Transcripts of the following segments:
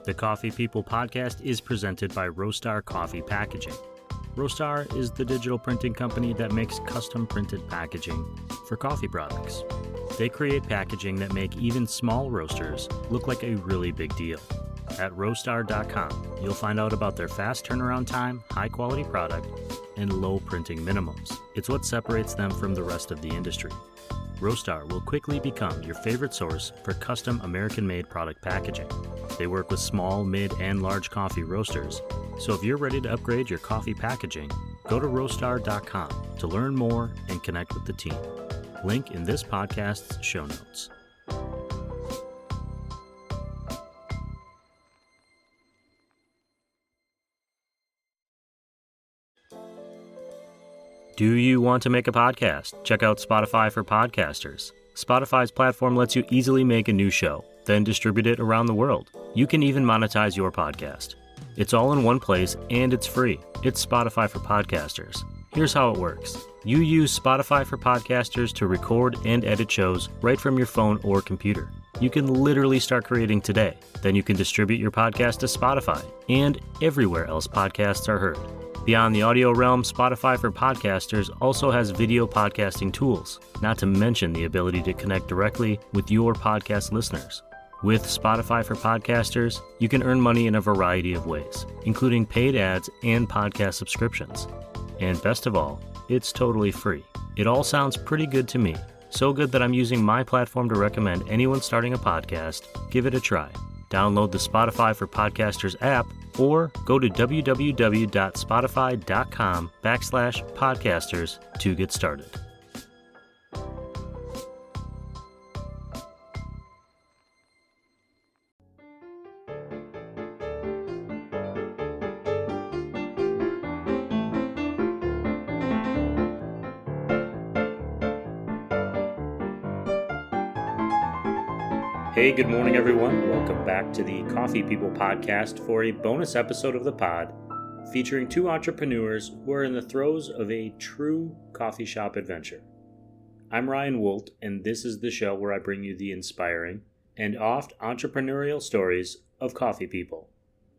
The Coffee People podcast is presented by Roastery Coffee Packaging. Roastery is the digital printing company that makes custom printed packaging for coffee products. They create packaging that make even small roasters look like a really big deal. At roastery.com, you'll find out about their fast turnaround time, high-quality product, and low printing minimums. It's what separates them from the rest of the industry. Roastery will quickly become your favorite source for custom American-made product packaging. They work with small, mid, and large coffee roasters, so if you're ready to upgrade your coffee packaging, go to roastery.com to learn more and connect with the team. Link in this podcast's show notes. Do you want to make a podcast? Check out Spotify for Podcasters. Spotify's platform lets you easily make a new show, then distribute it around the world. You can even monetize your podcast. It's all in one place and it's free. It's Spotify for Podcasters. Here's how it works. You use Spotify for Podcasters to record and edit shows right from your phone or computer. You can literally start creating today. Then you can distribute your podcast to Spotify and everywhere else podcasts are heard. Beyond the audio realm, Spotify for Podcasters also has video podcasting tools, not to mention the ability to connect directly with your podcast listeners. With Spotify for Podcasters, you can earn money in a variety of ways, including paid ads and podcast subscriptions. And best of all, it's totally free. It all sounds pretty good to me. So good that I'm using my platform to recommend anyone starting a podcast, give it a try. Download the Spotify for Podcasters app or go to www.spotify.com/podcasters to get started. Hey, good morning, everyone. Welcome back to the Coffee People podcast for a bonus episode of the pod featuring two entrepreneurs who are in the throes of a true coffee shop adventure. I'm Ryan Woldt, and this is the show where I bring you the inspiring and oft entrepreneurial stories of coffee people,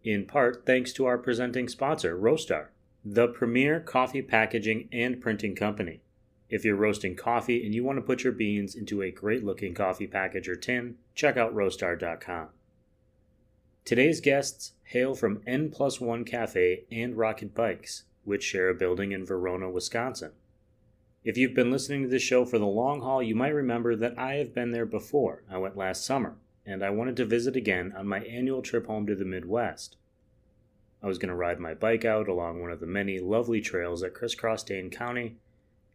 in part thanks to our presenting sponsor, Roastery, the premier coffee packaging and printing company. If you're roasting coffee and you want to put your beans into a great-looking coffee package or tin, check out roastery.com. Today's guests hail from N+1 Cafe and Rocket Bikes, which share a building in Verona, Wisconsin. If you've been listening to this show for the long haul, you might remember that I have been there before. I went last summer, and I wanted to visit again on my annual trip home to the Midwest. I was going to ride my bike out along one of the many lovely trails that crisscross Dane County,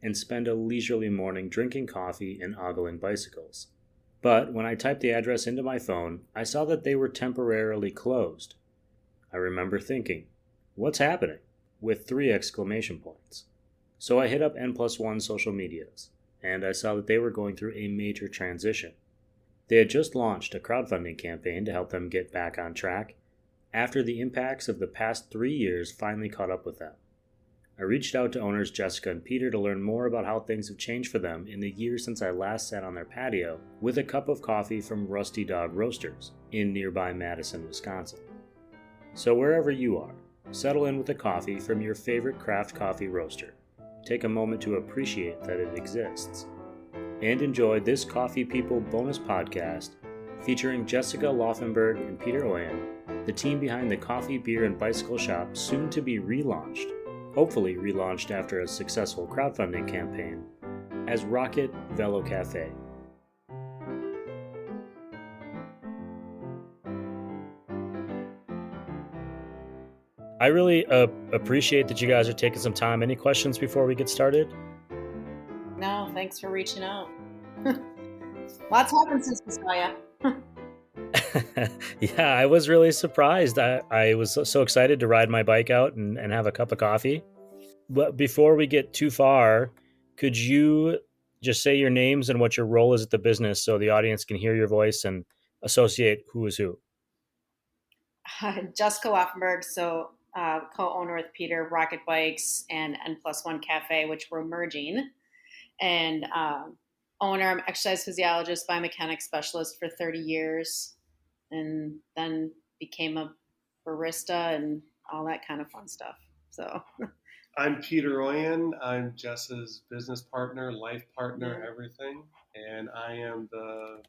and spend a leisurely morning drinking coffee and ogling bicycles. But when I typed the address into my phone, I saw that they were temporarily closed. I remember thinking, what's happening? With 3 exclamation points. So I hit up N+1 social medias, and I saw that they were going through a major transition. They had just launched a crowdfunding campaign to help them get back on track after the impacts of the past 3 years finally caught up with them. I reached out to owners Jessica and Peter to learn more about how things have changed for them in the year since I last sat on their patio with a cup of coffee from Rusty Dog Roasters in nearby Madison, Wisconsin. So wherever you are, settle in with a coffee from your favorite craft coffee roaster. Take a moment to appreciate that it exists. And enjoy this Coffee People bonus podcast featuring Jessica Laufenberg and Peter Oyen, the team behind the coffee, beer, and bicycle shop soon to be relaunched. Hopefully relaunched after a successful crowdfunding campaign, as Rocket Velócafé. I really appreciate that you guys are taking some time. Any questions before we get started? No, thanks for reaching out. Lots happened since we saw you. Yeah, I was really surprised. I was so excited to ride my bike out and have a cup of coffee. But before we get too far, could you just say your names and what your role is at the business so the audience can hear your voice and associate who is who? Jessica Laufenberg, so co-owner with Peter, Rocket Bikes and N+1 Cafe, which we're merging. And owner, I'm exercise physiologist, biomechanics specialist for 30 years. And then became a barista and all that kind of fun stuff. So I'm Peter Oyen. I'm Jess's business partner, life partner, yeah. everything. And I am the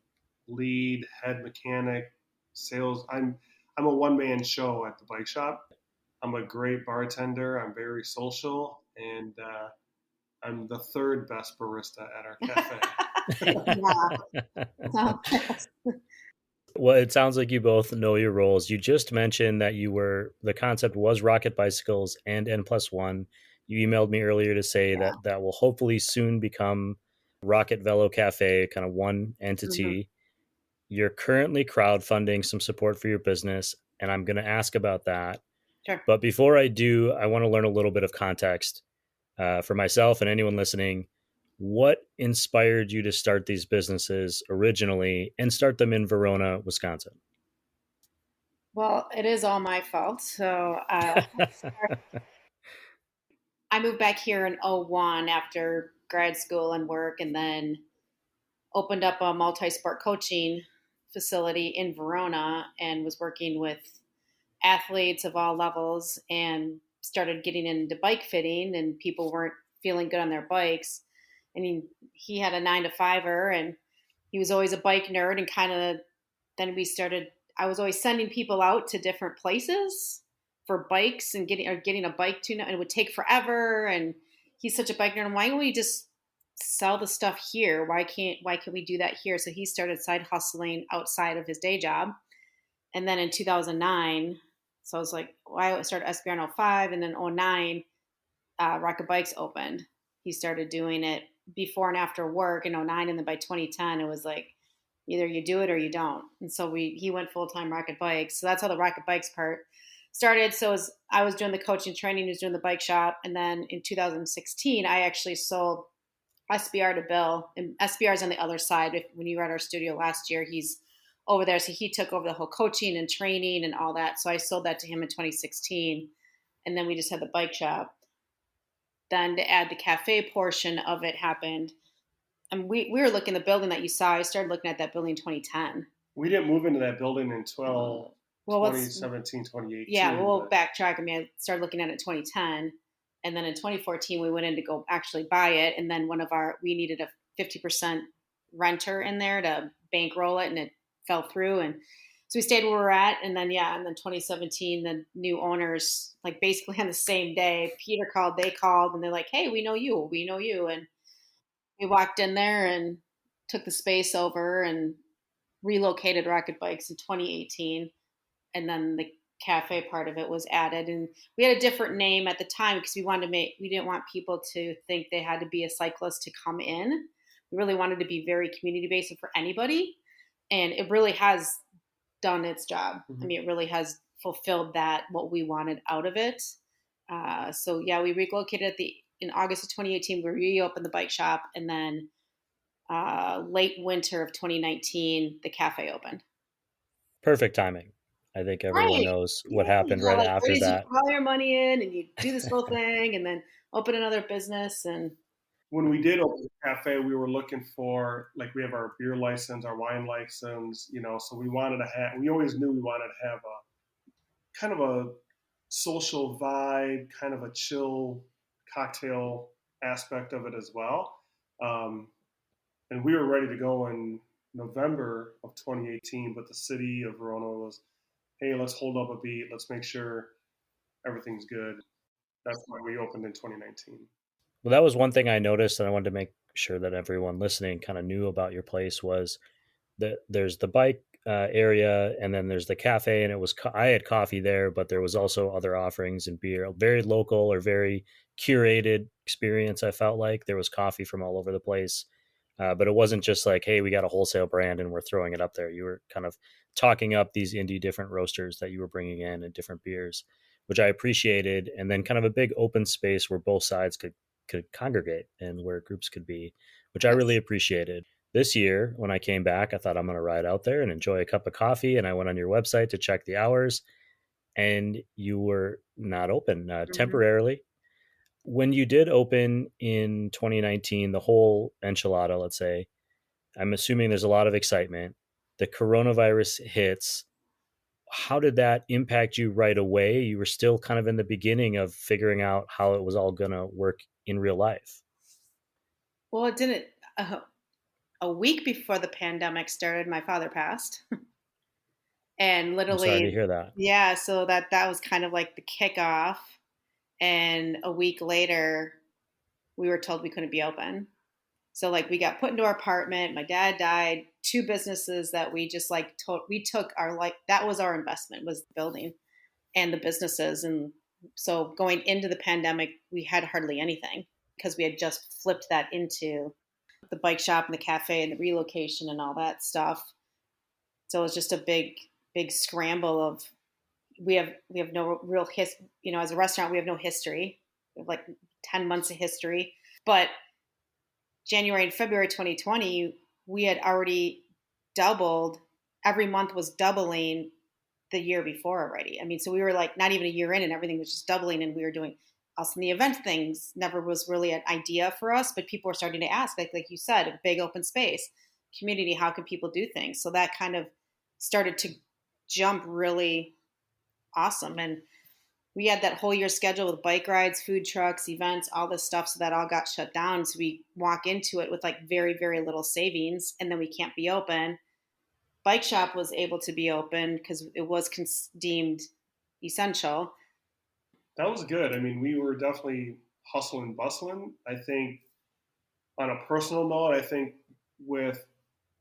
lead head mechanic sales. I'm a one man show at the bike shop. I'm a great bartender. I'm very social, and I'm the third best barista at our cafe. Yeah. Well, it sounds like you both know your roles. You just mentioned that the concept was Rocket Bicycles and N+1. You emailed me earlier to say Yeah. that will hopefully soon become Rocket Velócafé, kind of one Mm-hmm. entity. You're currently crowdfunding some support for your business, and I'm going to ask about that. Sure. But before I do, I want to learn a little bit of context for myself and anyone listening. What inspired you to start these businesses originally and start them in Verona, Wisconsin? Well, it is all my fault. So I moved back here in '01 after grad school and work, and then opened up a multi-sport coaching facility in Verona and was working with athletes of all levels and started getting into bike fitting, and people weren't feeling good on their bikes. And he had a 9 to 5er, and he was always a bike nerd, and kind of then we started I was always sending people out to different places for bikes and getting a bike tune up, and it would take forever. And he's such a bike nerd. And why don't we just sell the stuff here? Why can't we do that here? So he started side hustling outside of his day job. And then in 2009, so I was like, well, I started SBR in '05, and then '09, Rocket Bikes opened. He started doing it before and after work in '09, and then by 2010, it was like either you do it or you don't. And so he went full time Rocket Bikes. So that's how the Rocket Bikes part started. So I was doing the coaching training, he was doing the bike shop, and then in 2016, I actually sold SBR to Bill, and SBR is on the other side. When you were at our studio last year, he's over there, so he took over the whole coaching and training and all that. So I sold that to him in 2016, and then we just had the bike shop. Then to add the cafe portion of it happened, and we were looking at the building that you saw. I started looking at that building in 2010. We didn't move into that building until Well, 2017, 2018. Yeah, we'll backtrack. I mean, I started looking at it in 2010, and then in 2014 we went in to go actually buy it, and then we needed a 50% renter in there to bankroll it, and it fell through, and so we stayed where we're at. And then 2017 the new owners, like basically on the same day, Peter called, they called, and they're like, hey, we know you, and we walked in there and took the space over and relocated Rocket Bikes in 2018, and then the cafe part of it was added. And we had a different name at the time because we didn't want people to think they had to be a cyclist to come in. We really wanted to be very community based for anybody, and it really has done its job. Mm-hmm. I mean, it really has fulfilled what we wanted out of it. We relocated in August of 2018. We reopened the bike shop, and then late winter of 2019, the cafe opened. Perfect timing. I think everyone knows what happened right after that. You put all your money in, and you do this whole thing, and then open another business. And when we did open the cafe, we were looking for, like, we have our beer license, our wine license, so we always knew we wanted to have a kind of a social vibe, kind of a chill cocktail aspect of it as well. And we were ready to go in November of 2018, but the city of Verona was, hey, let's hold up a beat. Let's make sure everything's good. That's why we opened in 2019. Well, that was one thing I noticed, and I wanted to make sure that everyone listening kind of knew about your place, was that there's the bike area, and then there's the cafe, and I had coffee there, but there was also other offerings and beer, very local or very curated experience. I felt like there was coffee from all over the place, but it wasn't just like, hey, we got a wholesale brand and we're throwing it up there. You were kind of talking up these indie different roasters that you were bringing in and different beers, which I appreciated, and then kind of a big open space where both sides could congregate and where groups could be, which I really appreciated. This year, when I came back, I thought I'm going to ride out there and enjoy a cup of coffee. And I went on your website to check the hours, and you were not open temporarily. When you did open in 2019, the whole enchilada, let's say, I'm assuming there's a lot of excitement. The coronavirus hits. how did that impact you right away? You were still kind of in the beginning of figuring out how it was all going to work in real life. Well, it didn't. A week before the pandemic started, my father passed, and I'm sorry to literally, hear that. yeah. So that was kind of like the kickoff. And a week later, we were told we couldn't be open. So like we got put into our apartment. My dad died. Two businesses that we just like we took our like that was our investment, was the building and the businesses. And so going into the pandemic, we had hardly anything because we had just flipped that into the bike shop and the cafe and the relocation and all that stuff. So it was just a big scramble of we have no real as a restaurant we have no history. We have like 10 months of history. But January and February 2020, we had already doubled. Every month was doubling the year before already. I mean, so we were like not even a year in and everything was just doubling, and we were doing us in the event things never was really an idea for us, but people were starting to ask, like you said, a big open space community, how can people do things? So that kind of started to jump really awesome. And we had that whole year schedule with bike rides, food trucks, events, all this stuff. So that all got shut down. So we walk into it with like very, very little savings, and then we can't be open. Bike shop was able to be open because it was deemed essential. That was good. I mean, we were definitely hustling and bustling. I think on a personal note, I think with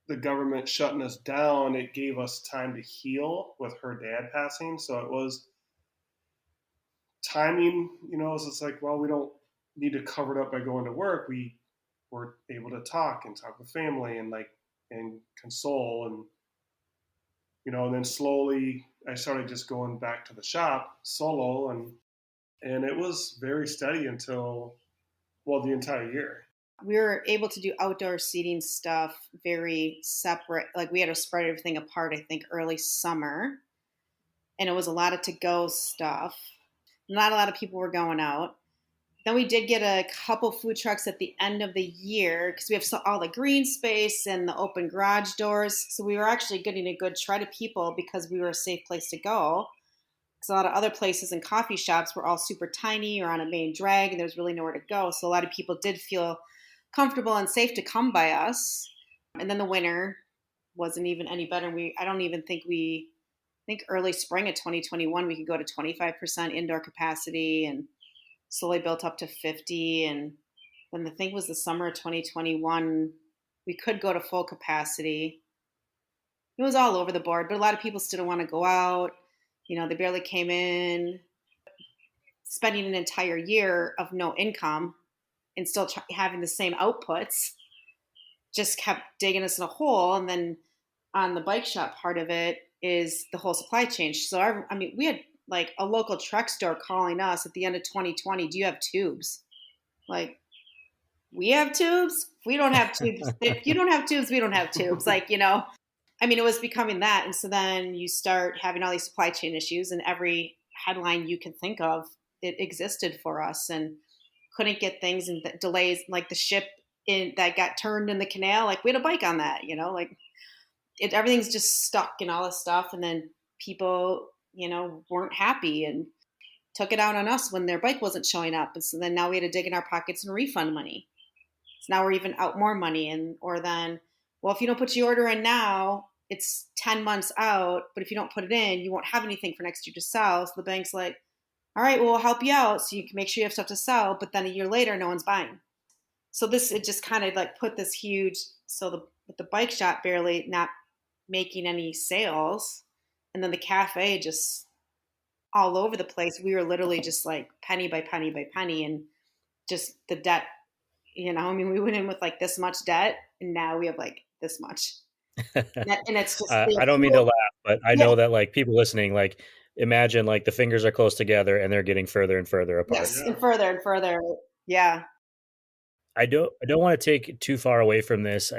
the government shutting us down, it gave us time to heal with her dad passing. So it was timing, it was just like, well, we don't need to cover it up by going to work. We were able to talk with family and console and then slowly I started just going back to the shop solo and it was very steady until, well, the entire year. We were able to do outdoor seating stuff very separate. Like we had to spread everything apart, I think, early summer. And it was a lot of to-go stuff. Not a lot of people were going out. Then we did get a couple food trucks at the end of the year because we have all the green space and the open garage doors. So we were actually getting a good shred of people because we were a safe place to go. Because a lot of other places and coffee shops were all super tiny or on a main drag and there was really nowhere to go. So a lot of people did feel comfortable and safe to come by us. And then the winter wasn't even any better. I think early spring of 2021, we could go to 25% indoor capacity and slowly built up to 50. And then the thing was the summer of 2021, we could go to full capacity. It was all over the board, but a lot of people still didn't want to go out. They barely came in. Spending an entire year of no income and still having the same outputs just kept digging us in a hole. And then on the bike shop part of it is the whole supply chain. So we had like a local truck store calling us at the end of 2020, do you have tubes? Like, we have tubes? We don't have tubes. If you don't have tubes, we don't have tubes. It was becoming that. And so then you start having all these supply chain issues, and every headline you can think of, it existed for us, and couldn't get things, and delays, like the ship that got turned in the canal. Like we had a bike on that, everything's just stuck and all this stuff. And then people, weren't happy and took it out on us when their bike wasn't showing up. And so then now we had to dig in our pockets and refund money. So now we're even out more money. Or then, well, if you don't put your order in now, it's 10 months out, but if you don't put it in, you won't have anything for next year to sell. So the bank's like, all right, well, we'll help you out so you can make sure you have stuff to sell. But then a year later, no one's buying. So it just kind of like put this huge, with the bike shop barely not making any sales. And then the cafe just all over the place. We were literally just like penny by penny by penny, and just the debt, we went in with like this much debt, and now we have like this much. And it's just, I don't mean to laugh, but I know that like people listening, like imagine like the fingers are close together and they're getting further and further apart. Yes, and further and further. Yeah. I don't want to take too far away from this.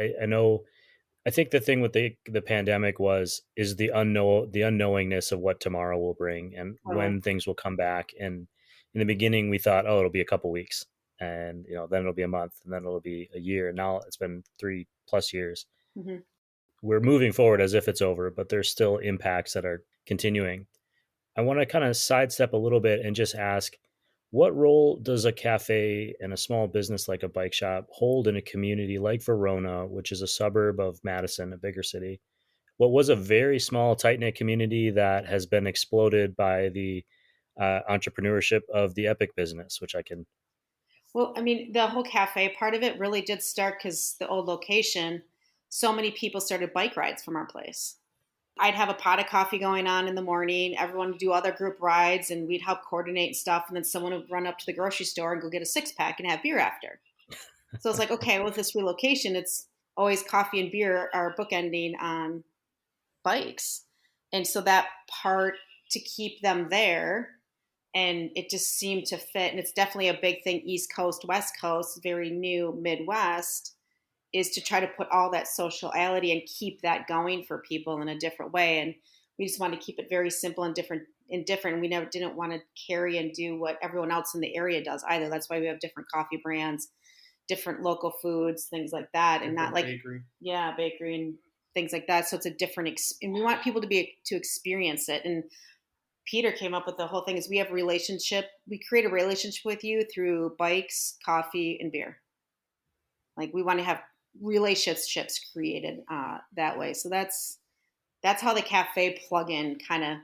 I think the thing with the pandemic is the unknowingness of what tomorrow will bring and when things will come back. And in the beginning, we thought, oh, it'll be a couple weeks, and then it'll be a month, and then it'll be a year. Now it's been 3+ years. Mm-hmm. we're moving forward as if it's over, but there's still impacts that are continuing. I want to kind of sidestep a little bit and just ask, what role does a cafe and a small business like a bike shop hold in a community like Verona, which is a suburb of Madison, a bigger city? What was a very small, tight knit community that has been exploded by the entrepreneurship of the Epic business, which I can. Well, I mean, the whole cafe part of it really did start because the old location, so many people started bike rides from our place. I'd have a pot of coffee going on in the morning. Everyone would do other group rides, and we'd help coordinate stuff. And then someone would run up to the grocery store and go get a 6-pack and have beer after. So it's like, okay, with this relocation, it's always coffee and beer are bookending on bikes. And so that part to keep them there, and it just seemed to fit. And it's definitely a big thing, East Coast, West Coast, very new Midwest, is to try to put all that sociality and keep that going for people in a different way. And we just want to keep it very simple and different. We never didn't want to carry and do what everyone else in the area does either. That's why we have different coffee brands, different local foods, things like that, and not like bakery and things like that. So it's a different, and we want people to experience it. And Peter came up with the whole thing is we create a relationship with you through bikes, coffee, and beer. Like we want to have relationships created that way. So that's how the cafe plug-in kind of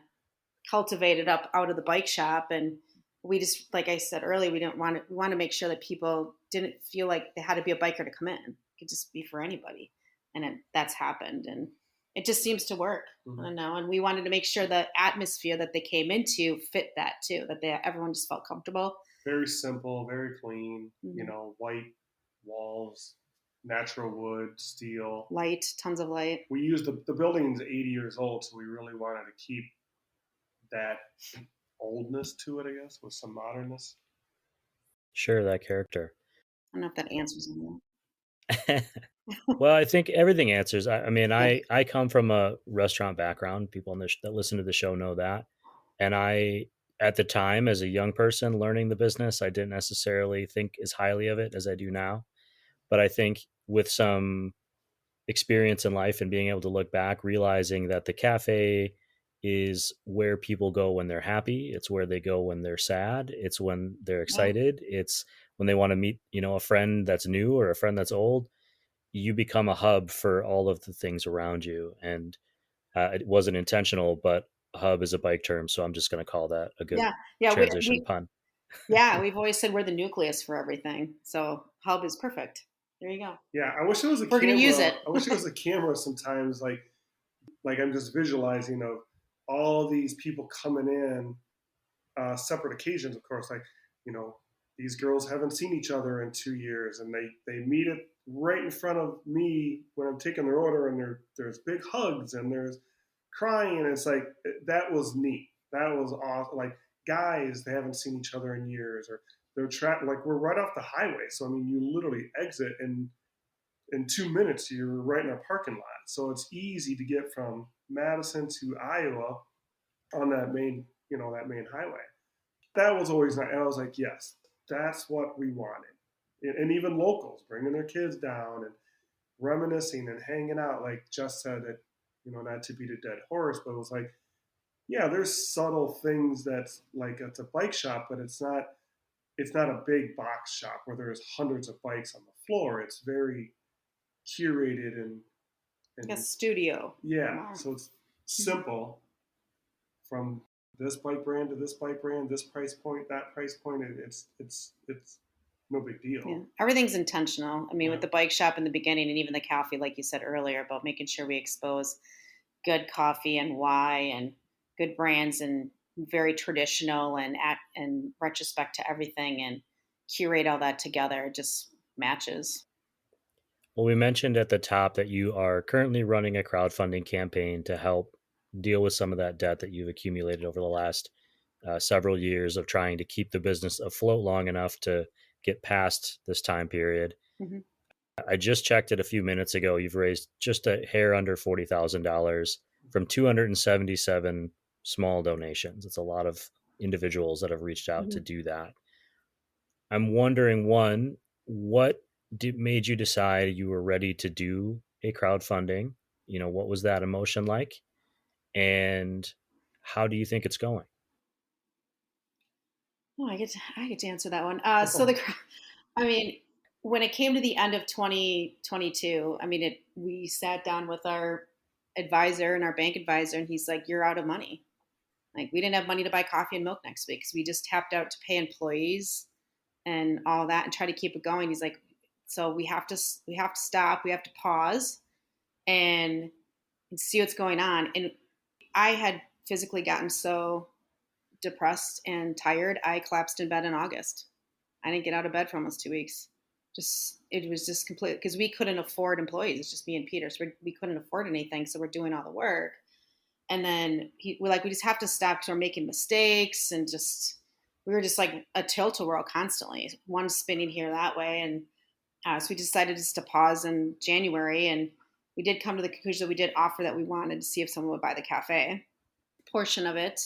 cultivated up out of the bike shop. And we just, like I said earlier, we want to make sure that people didn't feel like they had to be a biker to come in. It could just be for anybody. And that's happened. And it just seems to work. Mm-hmm. I don't know. And we wanted to make sure the atmosphere that they came into fit that too, that everyone just felt comfortable. Very simple, very clean, mm-hmm. White walls, natural wood, steel. Light, tons of light. We used the building's 80 years old, so we really wanted to keep that oldness to it, I guess, with some modernness. Sure, that character. I don't know if that answers anything. Well, I think everything answers. I mean, I come from a restaurant background. People that listen to the show know that. And at the time, as a young person learning the business, I didn't necessarily think as highly of it as I do now. But I think with some experience in life and being able to look back, realizing that the cafe is where people go when they're happy. It's where they go when they're sad. It's when they're excited. Yeah. It's when they want to meet, a friend that's new or a friend that's old. You become a hub for all of the things around you. And it wasn't intentional, but hub is a bike term. So I'm just going to call that a good transition pun. Yeah, we've always said we're the nucleus for everything. So hub is perfect. There you go. Yeah, I wish it was a camera. We're going to use it. I wish it was a camera sometimes, like I'm just visualizing of all these people coming in, separate occasions, of course, like, these girls haven't seen each other in 2 years, and they meet it right in front of me when I'm taking their order, and there's big hugs and there's crying, and it's like, that was neat. That was awesome. Like, guys, they haven't seen each other in years, or they're trapped, like, we're right off the highway. So, I mean, you literally exit, and in 2 minutes, you're right in our parking lot. So it's easy to get from Madison to Iowa on that main highway. That was always nice. And I was like, yes, that's what we wanted. And even locals bringing their kids down and reminiscing and hanging out. Like Jess said, that, not to beat a dead horse, but it was like, yeah, there's subtle things that's like, it's a bike shop, but it's not a big box shop where there's hundreds of bikes on the floor. It's very curated and a studio. Yeah. So it's simple from this bike brand to this bike brand, this price point, that price point. It's no big deal. Yeah. Everything's intentional. I mean, with the bike shop in the beginning and even the coffee, like you said earlier, about making sure we expose good coffee and why and good brands and very traditional and retrospect to everything and curate all that together. It just matches. Well, we mentioned at the top that you are currently running a crowdfunding campaign to help deal with some of that debt that you've accumulated over the last several years of trying to keep the business afloat long enough to get past this time period. Mm-hmm. I just checked it a few minutes ago. You've raised just a hair under $40,000 from 277 small donations. It's a lot of individuals that have reached out to do that. I'm wondering, one, what made you decide you were ready to do a crowdfunding? what was that emotion like? And how do you think it's going? Oh, I get to answer that one. I mean, when it came to the end of 2022, I mean, we sat down with our advisor and our bank advisor, and he's like, "You're out of money." Like, we didn't have money to buy coffee and milk next week because we just tapped out to pay employees and all that and try to keep it going. He's like, "So we have to stop. We have to pause and see what's going on." And I had physically gotten so depressed and tired, I collapsed in bed in August. I didn't get out of bed for almost 2 weeks. It was just complete because we couldn't afford employees. It's just me and Peter, so we couldn't afford anything. So we're doing all the work, and then we're like, we just have to stop because we're making mistakes, and we were just like a tilt-a-whirl constantly, one spinning here that way, and so we decided just to pause in January, and we did come to the conclusion that we did offer that we wanted to see if someone would buy the cafe portion of it,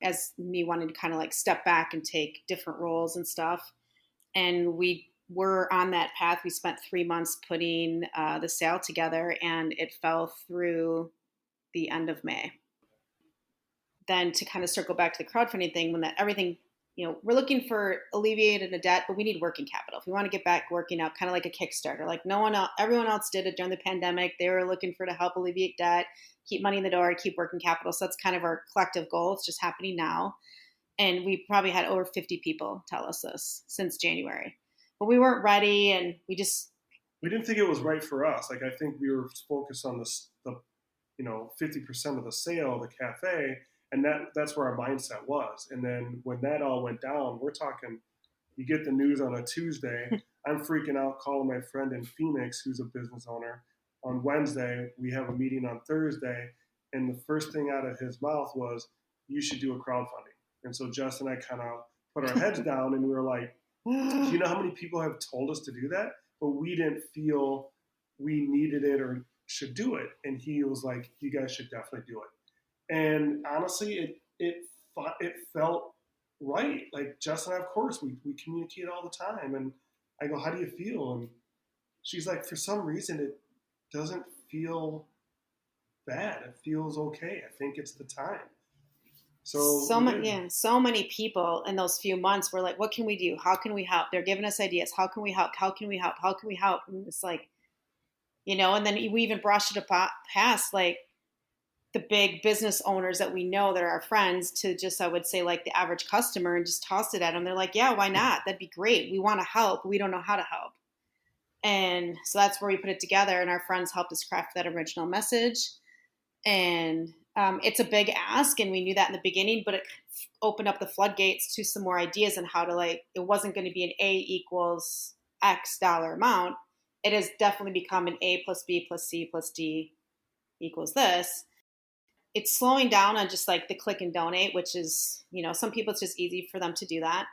as me wanting to kind of like step back and take different roles and stuff. And we were on that path. We spent 3 months putting the sale together, and it fell through the end of May. Then to kind of circle back to the crowdfunding thing, when everything, we're looking for alleviating a debt, but we need working capital. If we want to get back working out, kind of like a Kickstarter, like everyone else did it during the pandemic. They were looking to help alleviate debt, keep money in the door, keep working capital. So that's kind of our collective goal. It's just happening now. And we probably had over 50 people tell us this since January, but we weren't ready. And we didn't think it was right for us. Like, I think we were focused on the 50% of the sale of the cafe, and that's where our mindset was. And then when that all went down, we're talking, you get the news on a Tuesday. I'm freaking out, calling my friend in Phoenix, who's a business owner. On Wednesday, we have a meeting on Thursday, and the first thing out of his mouth was, "You should do a crowdfunding." And so Jess and I kind of put our heads down, and we were like, "Do you know how many people have told us to do that?" But we didn't feel we needed it or should do it. And he was like, "You guys should definitely do it." And honestly, it felt right. Like, Jess and I, of course, we communicate all the time. And I go, "How do you feel?" And she's like, "For some reason, it doesn't feel bad. It feels okay. I think it's the time." So many people in those few months were like, "What can we do? How can we help?" They're giving us ideas. How can we help? How can we help? How can we help? And it's like, and then we even brushed it past like the big business owners that we know that are our friends to just, I would say, like the average customer, and just tossed it at them. They're like, "Yeah, why not? That'd be great. We want to help. We don't know how to help." And so that's where we put it together, and our friends helped us craft that original message. And it's a big ask, and we knew that in the beginning, but it opened up the floodgates to some more ideas on how to, like, it wasn't going to be an A equals X dollar amount. It has definitely become an A plus B plus C plus D equals this. It's slowing down on just like the click and donate, which is, some people it's just easy for them to do that.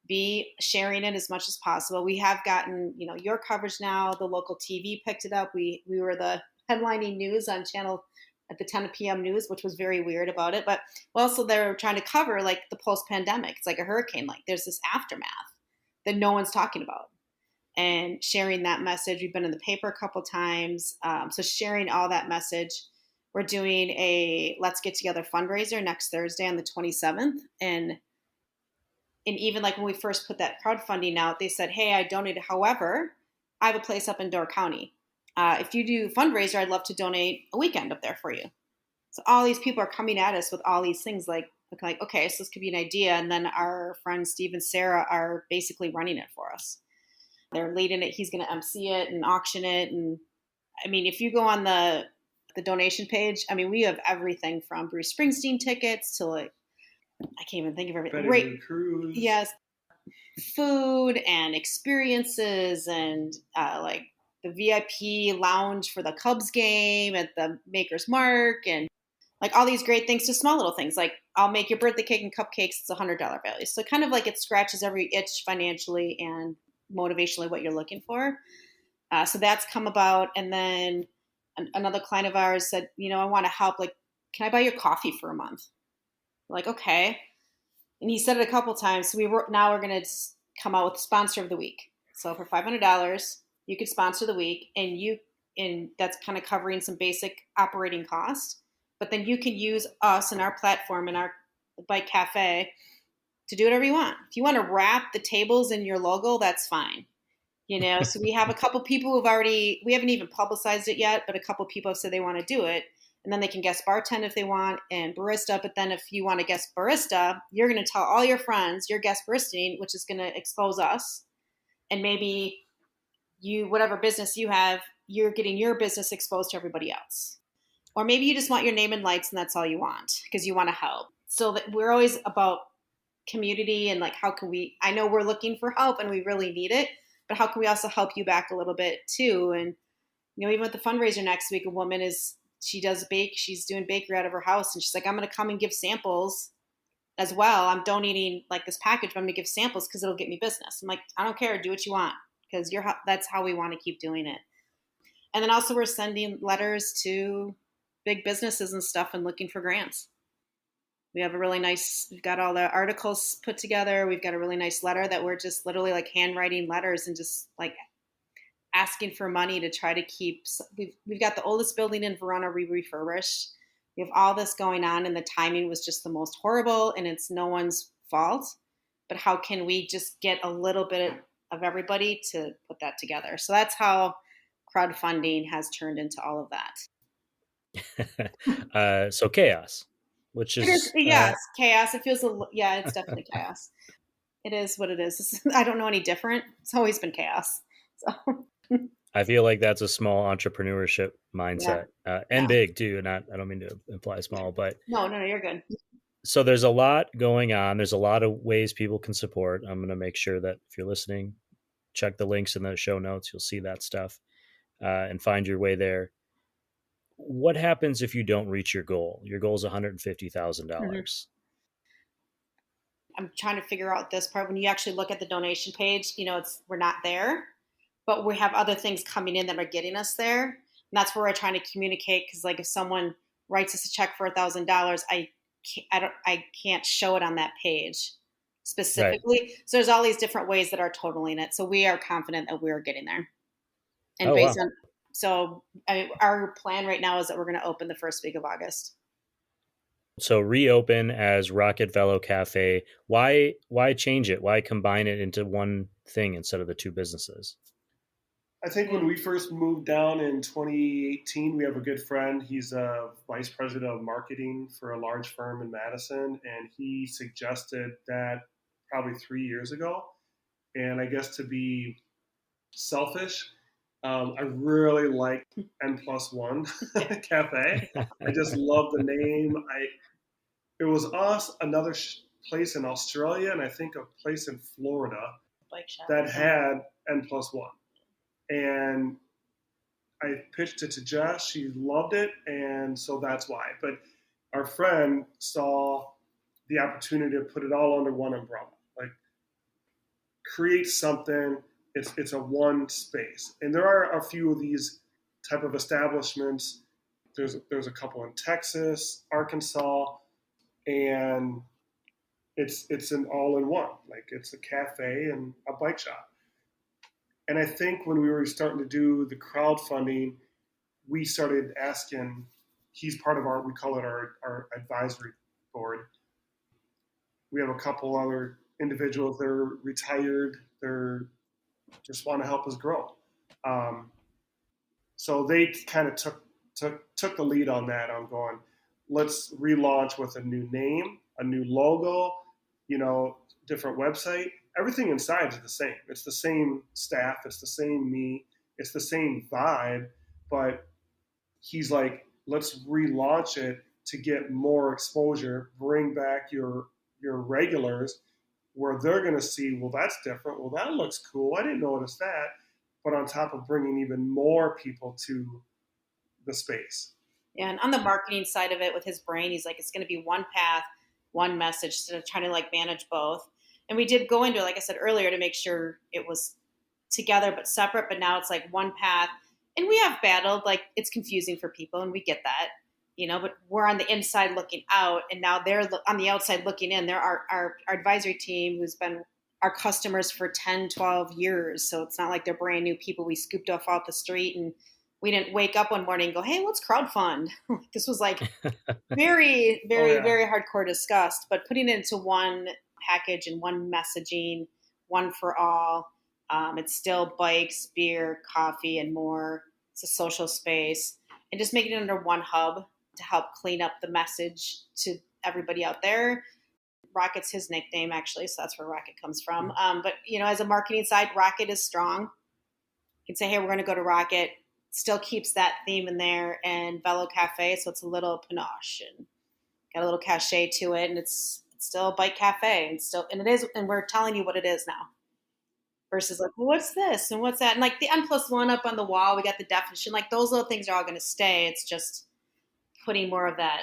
B, sharing it as much as possible. We have gotten, your coverage now. The local TV picked it up. We were the headlining news on channel at the 10 p.m. news, which was very weird about it. But also they're trying to cover like the post-pandemic. It's like a hurricane. Like, there's this aftermath that no one's talking about. And sharing that message. We've been in the paper a couple times. So sharing all that message. We're doing a Let's Get Together fundraiser next Thursday on the 27th. And even like when we first put that crowdfunding out, they said, "Hey, I donated. However, I have a place up in Door County. If you do fundraiser, I'd love to donate a weekend up there for you." So all these people are coming at us with all these things like, okay, so this could be an idea. And then our friends Steve and Sarah are basically running it for us. They're leading it. He's going to MC it and auction it. And I mean, if you go on the donation page, I mean, we have everything from Bruce Springsteen tickets to like, I can't even think of everything. Right. Cruise. Yes. Food and experiences and like the VIP lounge for the Cubs game at the Maker's Mark, and like all these great things to small little things. Like, I'll make your birthday cake and cupcakes. It's $100 value. So kind of like it scratches every itch financially and motivationally what you're looking for. So that's come about. And then another client of ours said, "I want to help. Like, can I buy your coffee for a month?" We're like, okay. And he said it a couple times. So now we're going to come out with sponsor of the week. So for $500, you could sponsor the week, and and that's kind of covering some basic operating costs. But then you can use us and our platform and our bike cafe to do whatever you want. If you want to wrap the tables in your logo, that's fine. So we have a couple people we haven't even publicized it yet, but a couple people have said they want to do it. And then they can guest bartend if they want and barista. But then if you want to guest barista, you're going to tell all your friends you're guest baristaing, which is going to expose us. And maybe whatever business you have, you're getting your business exposed to everybody else. Or maybe you just want your name in lights and that's all you want because you want to help. So that we're always about community and like, how can I know we're looking for help and we really need it, but how can we also help you back a little bit too? And, even with the fundraiser next week, a woman she's doing bakery out of her house. And she's like, I'm going to come and give samples as well. I'm donating like this package, but I'm going to give samples because it'll get me business. I'm like, I don't care. Do what you want because that's how we want to keep doing it. And then also we're sending letters to big businesses and stuff and looking for grants. We've got all the articles put together. We've got a really nice letter that we're just literally like handwriting letters and just like asking for money to try to keep. We've got the oldest building in Verona refurbished. We have all this going on and the timing was just the most horrible and it's no one's fault. But how can we just get a little bit of everybody to put that together? So that's how crowdfunding has turned into all of that. So chaos. Which is chaos. It feels it's definitely chaos. It is what it is. I don't know any different. It's always been chaos. So I feel like that's a small entrepreneurship mindset, and big too. And I don't mean to imply small, but no, you're good. So there's a lot going on. There's a lot of ways people can support. I'm going to make sure that if you're listening, check the links in the show notes. You'll see that stuff and find your way there. What happens if you don't reach your goal? Your goal is $150,000. Mm-hmm. I'm trying to figure out this part. When you actually look at the donation page, we're not there, but we have other things coming in that are getting us there. And that's where we're trying to communicate. Because like if someone writes us a check for $1,000, I can't show it on that page specifically. Right. So there's all these different ways that are totaling it. So we are confident that we're getting there. And our plan right now is that we're going to open the first week of August. So reopen as Rocket Velócafé. Why change it? Why combine it into one thing instead of the two businesses? I think when we first moved down in 2018, we have a good friend. He's a vice president of marketing for a large firm in Madison, and he suggested that probably 3 years ago. And I guess to be selfish, I really like N+1 Cafe. I just love the name. It was us, another place in Australia, and I think a place in Florida that had N+1. And I pitched it to Jess. She loved it, and so that's why. But our friend saw the opportunity to put it all under one umbrella, like create something. It's a one space, and there are a few of these type of establishments. There's a couple in Texas, Arkansas, and it's an all-in-one. Like it's a cafe and a bike shop. And I think when we were starting to do the crowdfunding, we started asking. He's part of we call it our advisory board. We have a couple other individuals. They're retired. They're just want to help us grow. So they kind of took the lead on that. I'm going, let's relaunch with a new name, a new logo, different website. Everything inside is the same. It's the same staff. It's the same me. It's the same vibe. But he's like, let's relaunch it to get more exposure, bring back your regulars, where they're going to see, well, that's different. Well, that looks cool. I didn't notice that. But on top of bringing even more people to the space. Yeah, and on the marketing side of it with his brain, he's like, it's going to be one path, one message, instead of trying to like manage both. And we did go into it, like I said earlier, to make sure it was together but separate. But now it's like one path. And we have battled, like it's confusing for people, and we get that. But we're on the inside looking out, and now they're on the outside looking in. They're our advisory team who's been our customers for 10, 12 years. So it's not like they're brand new people we scooped off the street, and we didn't wake up one morning and go, hey, let's crowdfund. This was like very, very, Oh, yeah. very hardcore discussed, but putting it into one package and one messaging, one for all. It's still bikes, beer, coffee, and more. It's a social space, and just making it under one hub to help clean up the message to everybody out there. Rocket's his nickname, actually, so that's where Rocket comes from. But as a marketing side, Rocket is strong. You can say, hey, we're going to go to Rocket. Still keeps that theme in there, and Velócafé, so it's a little panache and got a little cachet to it, and it's still a bike cafe, and it is, and we're telling you what it is now. Versus like, well, what's this and what's that, and like the N+1 up on the wall, we got the definition. Like those little things are all going to stay. It's just putting more of that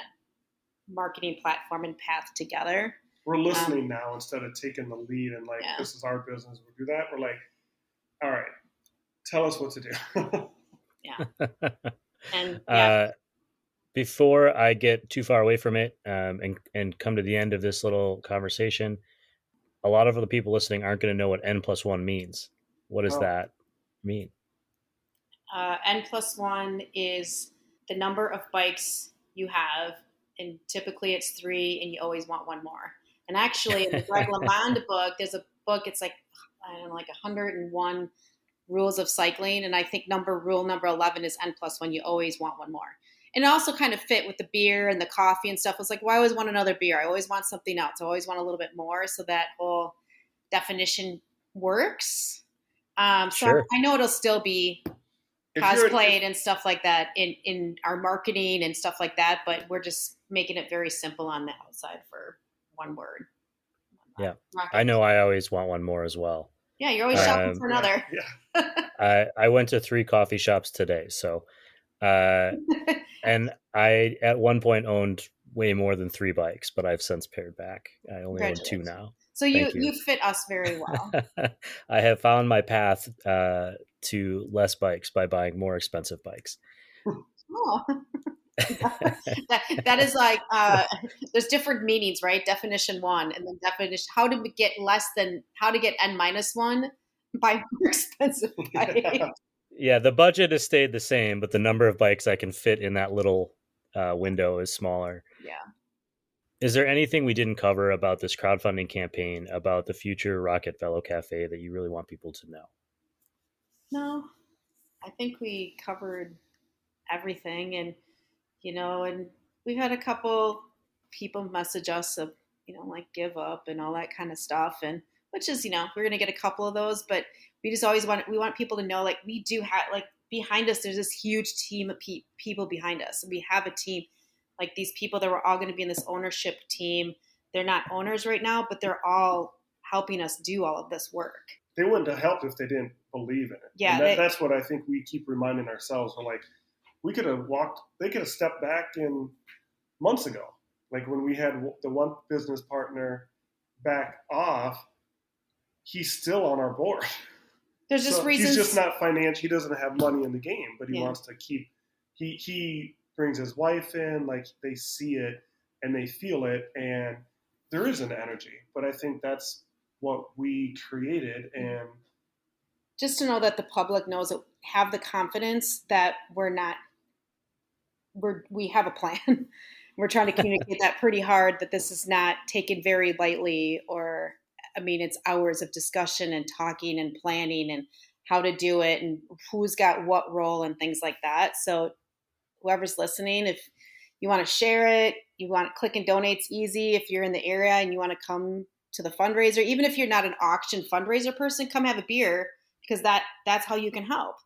marketing platform and path together. We're listening now instead of taking the lead and like, this is our business. We'll do that. We're like, all right, tell us what to do. Yeah. And before I get too far away from it and come to the end of this little conversation, a lot of the people listening aren't going to know what N+1 means. What does that mean? N+1 is the number of bikes you have, and typically it's 3, and you always want one more. And actually, in the Greg LeMond book, there's a book. It's like, I don't know, like 101 rules of cycling, and I think rule number 11 is N+1. You always want one more. And it also kind of fit with the beer and the coffee and stuff. It's like, well, I always want another beer. I always want something else. I always want a little bit more. So that whole definition works. Sure. I know it'll still be cosplayed and stuff like that in our marketing and stuff like that, but we're just making it very simple on the outside for one word. Yeah. Rocket. I know I always want one more as well. Yeah, you're always shopping for another. Yeah. I went to 3 coffee shops today, so and I at one point owned way more than 3 bikes, but I've since pared back. I only own 2 now. So you fit us very well. I have found my path to less bikes by buying more expensive bikes. Oh. that is like there's different meanings, right? Definition 1 and then definition how to get N-1 buy more expensive bike. Yeah, the budget has stayed the same, but the number of bikes I can fit in that little window is smaller. Yeah. Is there anything we didn't cover about this crowdfunding campaign, about the future Rocket Velócafé that you really want people to know? No, I think we covered everything, and and we've had a couple people message us of, like give up and all that kind of stuff, and which is, we're going to get a couple of those, but we just always we want people to know, like, we do have, like, behind us, there's this huge team of people behind us. We have a team, like these people that were all going to be in this ownership team. They're not owners right now, but they're all helping us do all of this work. They wouldn't have helped if they didn't believe in it. Yeah. That's what I think we keep reminding ourselves. We're like, they could have stepped back in months ago. Like when we had the one business partner back off, he's still on our board. There's just reasons. He's just not financial. He doesn't have money in the game, but he wants to keep, he brings his wife in, like they see it and they feel it, and there is an energy. But I think that's what we created. And just to know that the public knows it, have the confidence that we have a plan. We're trying to communicate that pretty hard, that this is not taken very lightly, or, I mean, it's hours of discussion and talking and planning and how to do it and who's got what role and things like that. So whoever's listening, if you want to share it, you want to click and donate's easy. If you're in the area and you want to come to the fundraiser, even if you're not an auction fundraiser person, come have a beer, because that's how you can help.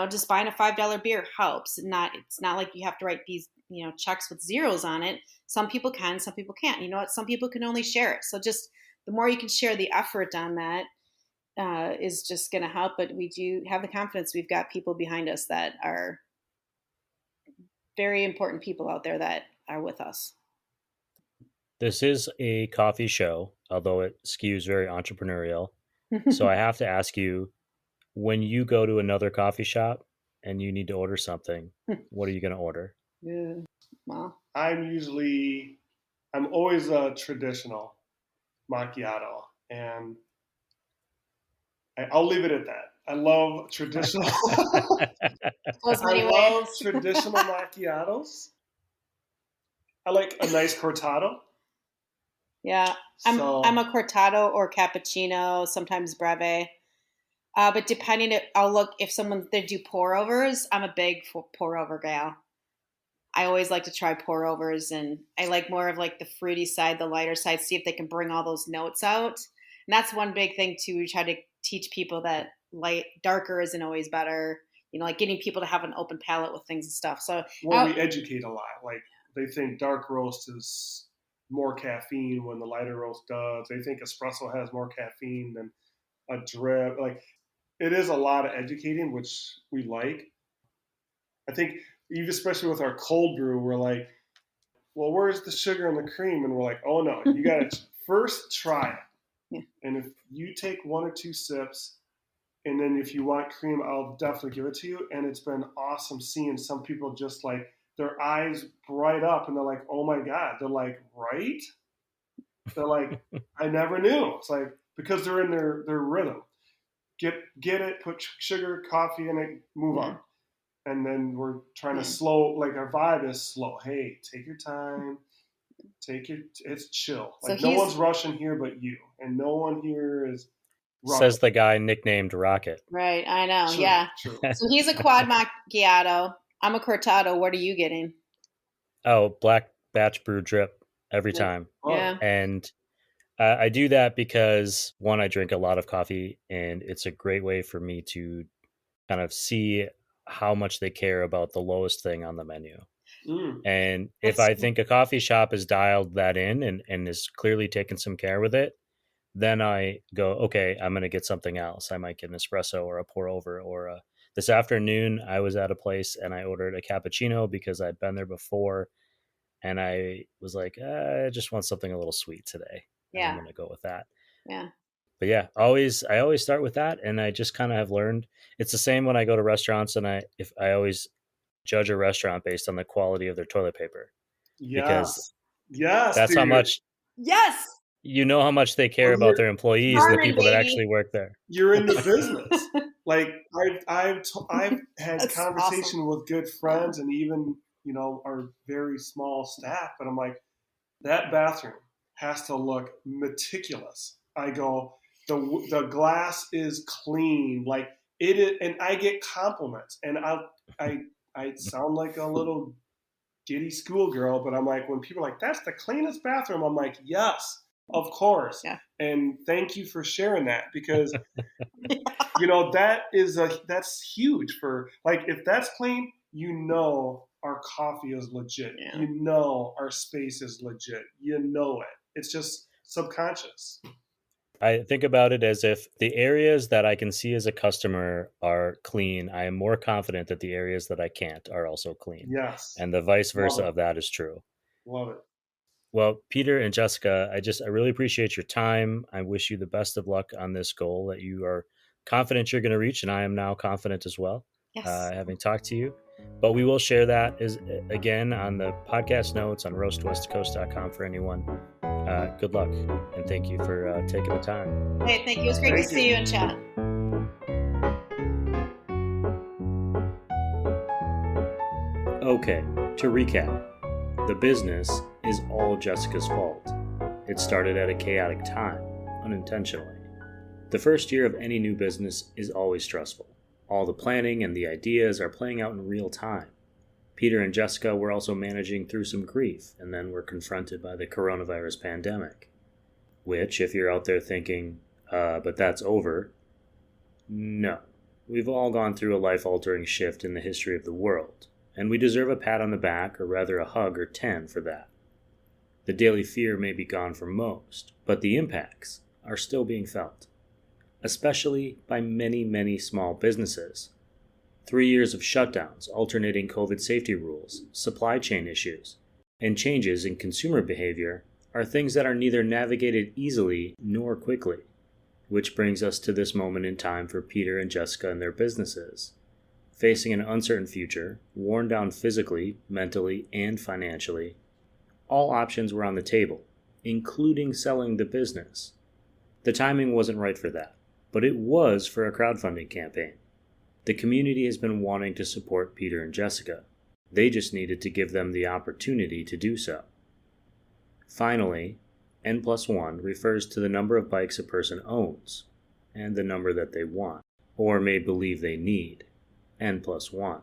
Just buying a $5 beer helps. It's not like you have to write these, checks with zeros on it. Some people can, some people can't. You know what? Some people can only share it. So just the more you can share the effort on that is just going to help. But we do have the confidence. We've got people behind us that are very important people out there that are with us. This is a coffee show, although it skews very entrepreneurial. So I have to ask you, when you go to another coffee shop and you need to order something, what are you going to order? Yeah. Well, I'm always a traditional macchiato, and I'll leave it at that. I love traditional. Goes I many love ways. traditional macchiatos. I like a nice cortado. Yeah, I'm a cortado or cappuccino, sometimes breve. But depending, I'll look if they do pour overs. I'm a big pour over gal. I always like to try pour overs, and I like more of like the fruity side, the lighter side. See if they can bring all those notes out. And that's one big thing too. We try to teach people that darker isn't always better. Like getting people to have an open palate with things and stuff. So we educate a lot. Like they think dark roast is more caffeine when the lighter roast does. They think espresso has more caffeine than a drip. Like it is a lot of educating, which we like. I think even especially with our cold brew, we're like, well, where's the sugar and the cream? And we're like, oh no, you got to first try it. Yeah. And if you take 1 or 2 sips, and then if you want cream, I'll definitely give it to you. And it's been awesome seeing some people just like their eyes bright up and they're like, oh my God. They're like, right? They're like, I never knew. It's like, because they're in their rhythm. Get it, put sugar, coffee in it, move on. And then we're trying to slow, like our vibe is slow. Hey, take your time. It's chill. Like no one's rushing here but you. And no one here is rushing. Says the guy nicknamed Rocket. Right, I know, True, yeah. True. So he's a quad macchiato. I'm a cortado. What are you getting? Oh, black batch brew drip every time. Yeah. And I do that because, one, I drink a lot of coffee, and it's a great way for me to kind of see how much they care about the lowest thing on the menu. And if I think a coffee shop has dialed that in and is clearly taking some care with it, then I go, okay, I'm going to get something else. I might get an espresso or a pour over. Or this afternoon, I was at a place and I ordered a cappuccino because I'd been there before. And I was like, I just want something a little sweet today. Yeah. I'm going to go with that. Yeah. But yeah, I always start with that. And I just kind of have learned it's the same when I go to restaurants, and I always judge a restaurant based on the quality of their toilet paper. Yes. Because that's how much. Yes. You know how much they care about their employees and the people that actually work there. You're in the business. Like I've had conversation with good friends and even, our very small staff, but I'm like, that bathroom has to look meticulous. I go, the glass is clean, like it is, and I get compliments, and I sound like a little giddy schoolgirl, but I'm like, when people are like, that's the cleanest bathroom, I'm like, yes, of course. Yeah. And thank you for sharing that, because that's huge for, like, if that's clean, our coffee is legit. Yeah. Our space is legit. It. It's just subconscious. I think about it as if the areas that I can see as a customer are clean, I am more confident that the areas that I can't are also clean. Yes. And the vice versa of that is true. Love it. Well, Peter and Jessica, I really appreciate your time. I wish you the best of luck on this goal that you are confident you're going to reach, and I am now confident as well, having talked to you. But we will share that again on the podcast notes on roastwestcoast.com for anyone. Good luck, and thank you for taking the time. Hey, thank you. It was great to see you and chat. Okay, to recap, the business is all Jessica's fault. It started at a chaotic time, unintentionally. The first year of any new business is always stressful. All the planning and the ideas are playing out in real time. Peter and Jessica were also managing through some grief, and then were confronted by the coronavirus pandemic. Which, if you're out there thinking, but that's over, no. We've all gone through a life-altering shift in the history of the world, and we deserve a pat on the back, or rather a hug or 10 for that. The daily fear may be gone for most, but the impacts are still being felt, especially by many, many small businesses. 3 years of shutdowns, alternating COVID safety rules, supply chain issues, and changes in consumer behavior are things that are neither navigated easily nor quickly, which brings us to this moment in time for Peter and Jessica and their businesses. Facing an uncertain future, worn down physically, mentally, and financially, all options were on the table, including selling the business. The timing wasn't right for that, but it was for a crowdfunding campaign. The community has been wanting to support Peter and Jessica. They just needed to give them the opportunity to do so. Finally, N+1 refers to the number of bikes a person owns, and the number that they want, or may believe they need, N+1.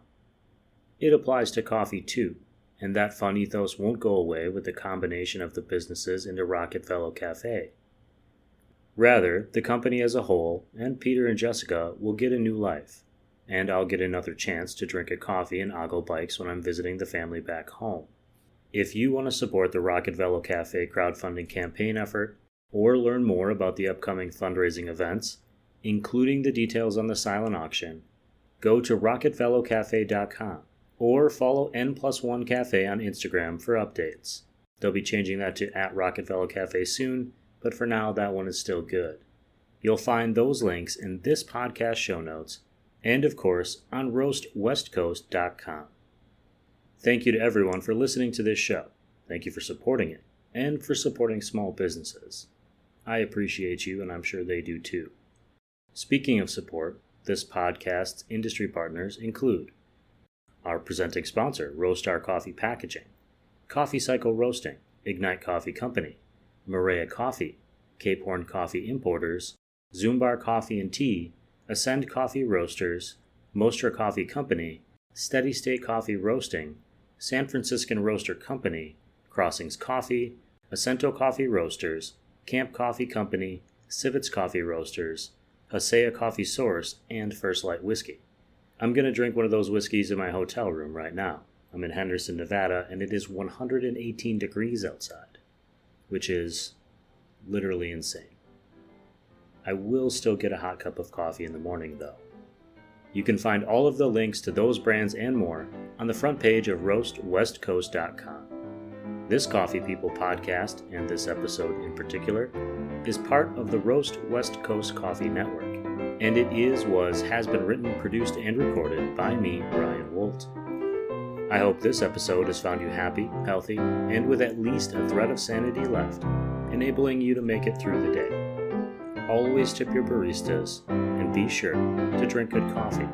It applies to coffee too, and that fun ethos won't go away with the combination of the businesses into Rocket Velócafé. Rather, the company as a whole, and Peter and Jessica, will get a new life, and I'll get another chance to drink a coffee and ogle bikes when I'm visiting the family back home. If you want to support the Rocket Velócafé crowdfunding campaign effort, or learn more about the upcoming fundraising events, including the details on the silent auction, go to rocketvelocafé.com or follow N+1 Cafe on Instagram for updates. They'll be changing that to @RocketVelócafé soon, but for now that one is still good. You'll find those links in this podcast show notes, and of course on roastwestcoast.com. Thank you to everyone for listening to this show. Thank you for supporting it, and for supporting small businesses. I appreciate you, and I'm sure they do too. Speaking of support, this podcast's industry partners include our presenting sponsor, Roastery Coffee Packaging, Coffee Cycle Roasting, Ignite Coffee Company, Maria Coffee, Cape Horn Coffee Importers, Zumbar Coffee and Tea, Ascend Coffee Roasters, Mostra Coffee Company, Steady State Coffee Roasting, San Franciscan Roaster Company, Crossings Coffee, Acento Coffee Roasters, Camp Coffee Company, Civets Coffee Roasters, Hasea Coffee Source, and First Light Whiskey. I'm going to drink one of those whiskeys in my hotel room right now. I'm in Henderson, Nevada, and it is 118 degrees outside, which is literally insane. I will still get a hot cup of coffee in the morning, though. You can find all of the links to those brands and more on the front page of roastwestcoast.com. This Coffee People podcast, and this episode in particular, is part of the Roast West Coast Coffee Network, and it has been written, produced, and recorded by me, Ryan Woldt. I hope this episode has found you happy, healthy, and with at least a thread of sanity left, enabling you to make it through the day. Always tip your baristas, and be sure to drink good coffee.